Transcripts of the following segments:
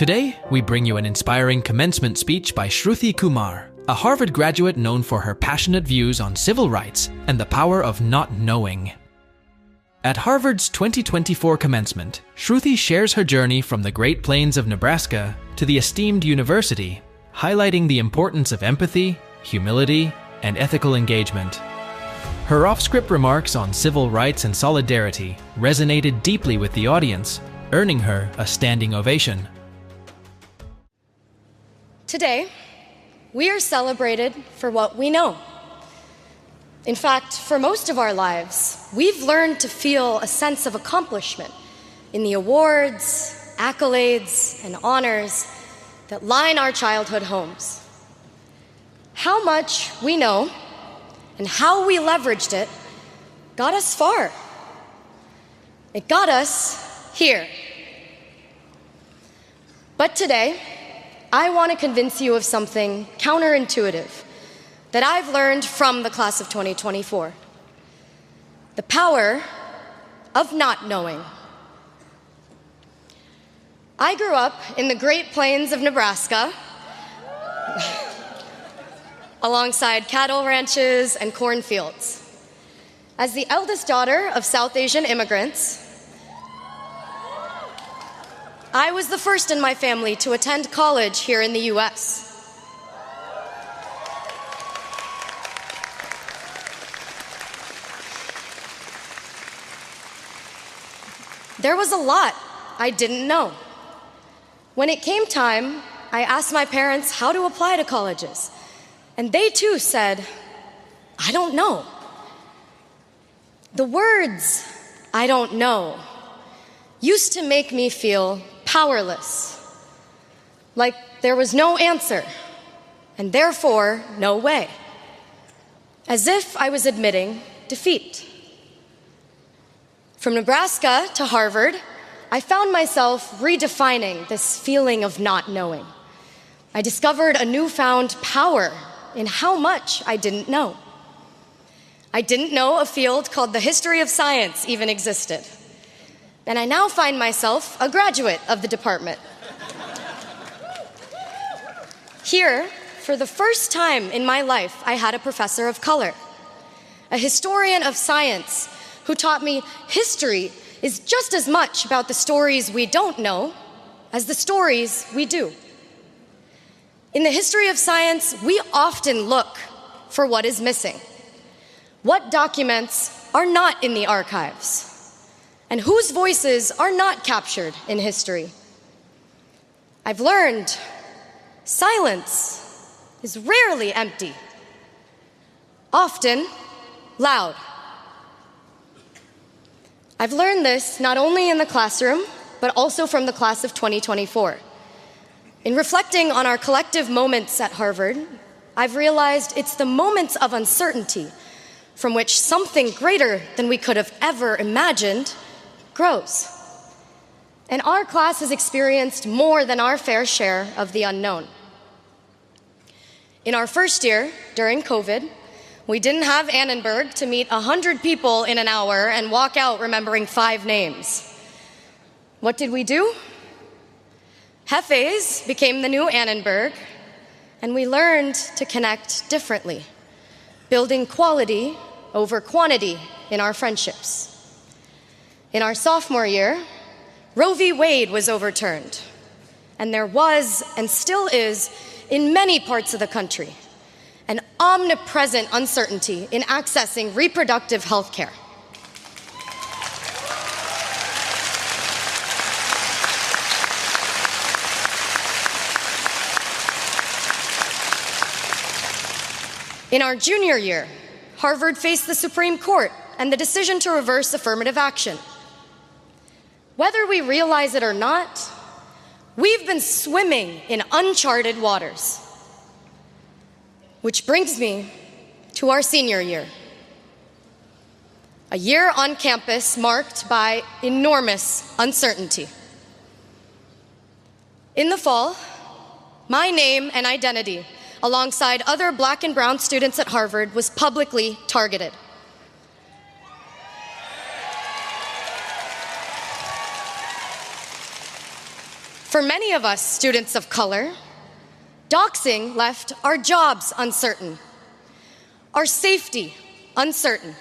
Today, we bring you an inspiring commencement speech by SHRUTHI Kumar, a Harvard graduate known for her passionate views on civil rights and the power of not knowing. At Harvard's 2024 commencement, SHRUTHI shares her journey from the Great Plains of Nebraska to the esteemed university, highlighting the importance of empathy, humility, and ethical engagement. Her off-script remarks on civil rights and solidarity resonated deeply with the audience, earning her a standing ovation. Today, we are celebrated for what we know. In fact, for most of our lives, we've learned to feel a sense of accomplishment in the awards, accolades, and honors that line our childhood homes. How much we know and how we leveraged it got us far. It got us here. But today, I want to convince you of something counterintuitive that I've learned from the class of 2024. The power of not knowing. I grew up in the Great Plains of Nebraska, alongside cattle ranches and cornfields. As the eldest daughter of South Asian immigrants, I was the first in my family to attend college here in the US. There was a lot I didn't know. When it came time, I asked my parents how to apply to colleges, and they too said, "I don't know." The words, "I don't know," used to make me feel powerless, like there was no answer, and therefore no way, as if I was admitting defeat. From Nebraska to Harvard, I found myself redefining this feeling of not knowing. I discovered a newfound power in how much I didn't know. I didn't know a field called the history of science even existed. And I now find myself a graduate of the department. Here, for the first time in my life, I had a professor of color, a historian of science who taught me history is just as much about the stories we don't know as the stories we do. In the history of science, we often look for what is missing, what documents are not in the archives, and whose voices are not captured in history. I've learned silence is rarely empty, often loud. I've learned this not only in the classroom, but also from the class of 2024. In reflecting on our collective moments at Harvard, I've realized it's the moments of uncertainty from which something greater than we could have ever imagined grows. And our class has experienced more than our fair share of the unknown. In our first year, during COVID, we didn't have Annenberg to meet 100 people in an hour and walk out remembering 5 names. What did we do? Hefes became the new Annenberg, and we learned to connect differently, building quality over quantity in our friendships. In our sophomore year, Roe v. Wade was overturned, and there was, and still is, in many parts of the country, an omnipresent uncertainty in accessing reproductive health care. In our junior year, Harvard faced the Supreme Court and the decision to reverse affirmative action. Whether we realize it or not, we've been swimming in uncharted waters. Which brings me to our senior year. A year on campus marked by enormous uncertainty. In the fall, my name and identity, alongside other Black and brown students at Harvard, was publicly targeted. For many of us students of color, doxing left our jobs uncertain, our safety uncertain.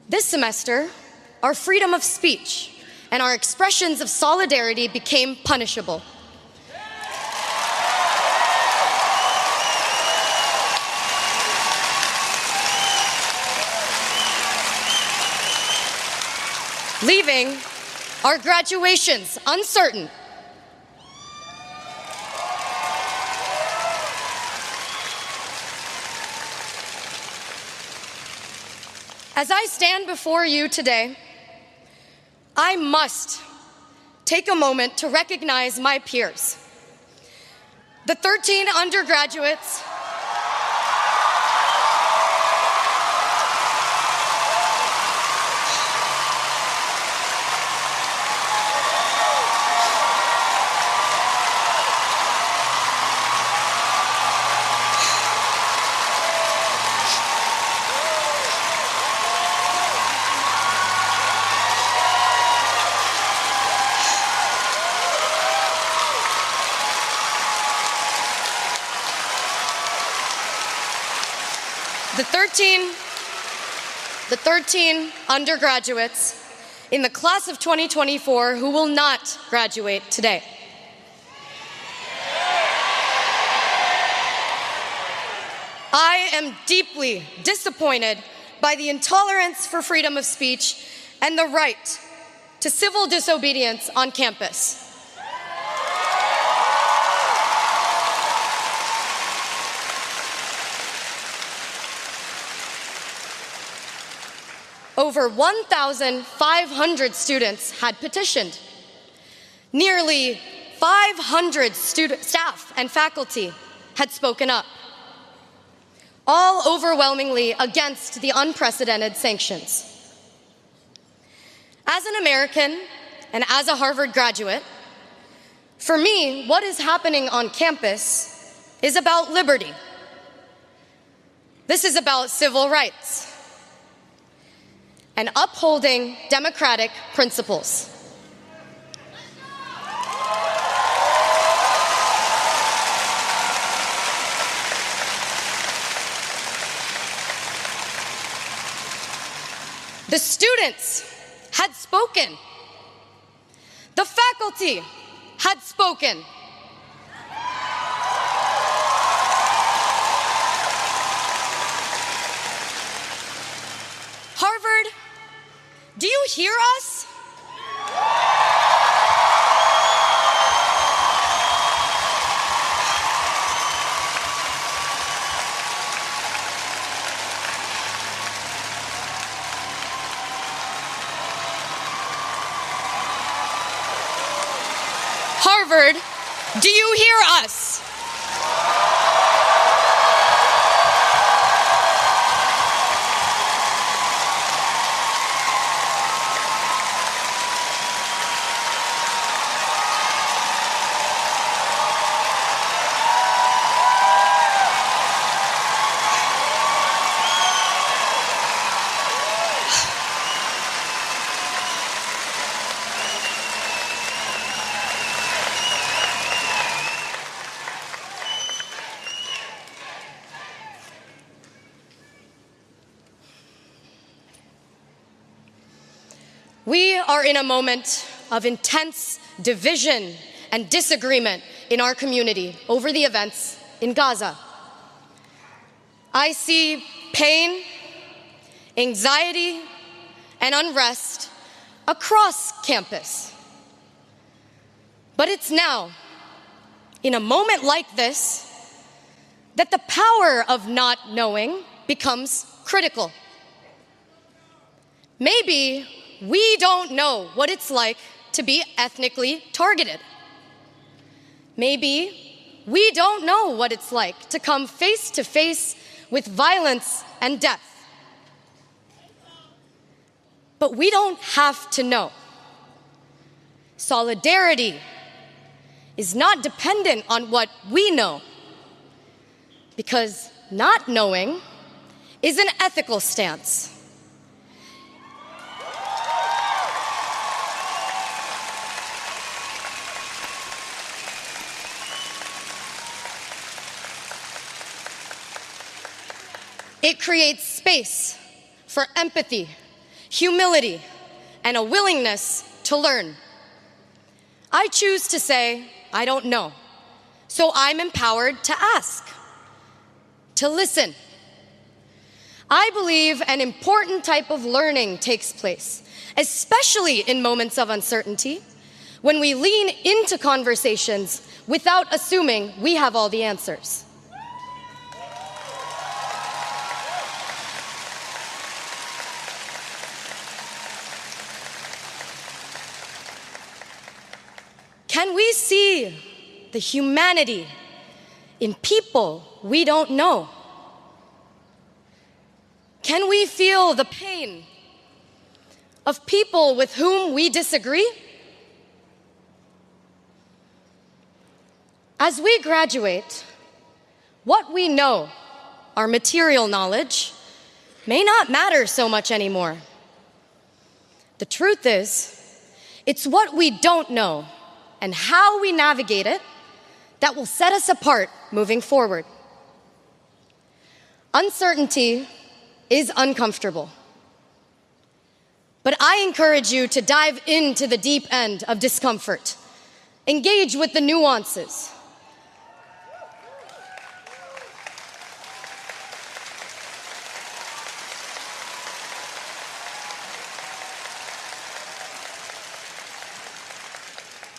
This semester, our freedom of speech and our expressions of solidarity became punishable. Leaving our graduations uncertain. As I stand before you today, I must take a moment to recognize my peers, the 13 undergraduates the 13 undergraduates in the class of 2024 who will not graduate today. I am deeply disappointed by the intolerance for freedom of speech and the right to civil disobedience on campus. Over 1,500 students had petitioned. Nearly 500 staff and faculty had spoken up, all overwhelmingly against the unprecedented sanctions. As an American and as a Harvard graduate, for me, what is happening on campus is about liberty. This is about civil rights and upholding democratic principles. The students had spoken. The faculty had spoken. Harvard, do you hear us? Harvard, do you hear us? We are in a moment of intense division and disagreement in our community over the events in Gaza. I see pain, anxiety, and unrest across campus. But it's now, in a moment like this, that the power of not knowing becomes critical. Maybe we don't know what it's like to be ethnically targeted. Maybe we don't know what it's like to come face to face with violence and death. But we don't have to know. Solidarity is not dependent on what we know, because not knowing is an ethical stance. It creates space for empathy, humility, and a willingness to learn. I choose to say, I don't know, so I'm empowered to ask, to listen. I believe an important type of learning takes place, especially in moments of uncertainty, when we lean into conversations without assuming we have all the answers. Can we see the humanity in people we don't know? Can we feel the pain of people with whom we disagree? As we graduate, what we know, our material knowledge, may not matter so much anymore. The truth is, it's what we don't know and how we navigate it that will set us apart moving forward. Uncertainty is uncomfortable, but I encourage you to dive into the deep end of discomfort. Engage with the nuances.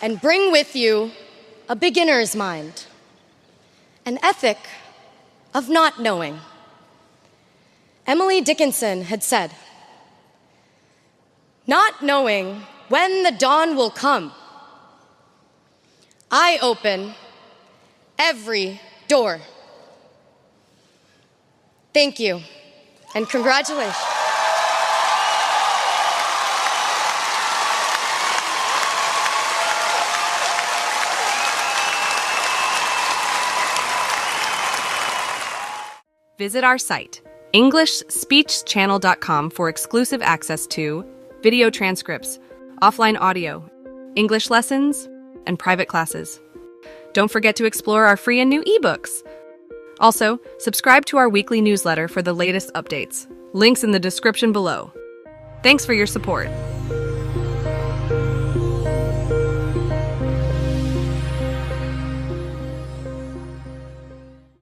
And bring with you a beginner's mind, an ethic of not knowing. Emily Dickinson had said, "Not knowing when the dawn will come, I open every door." Thank you, and congratulations. Visit our site, EnglishSpeechChannel.com, for exclusive access to video transcripts, offline audio, English lessons, and private classes. Don't forget to explore our free and new ebooks. Also, subscribe to our weekly newsletter for the latest updates. Links in the description below. Thanks for your support.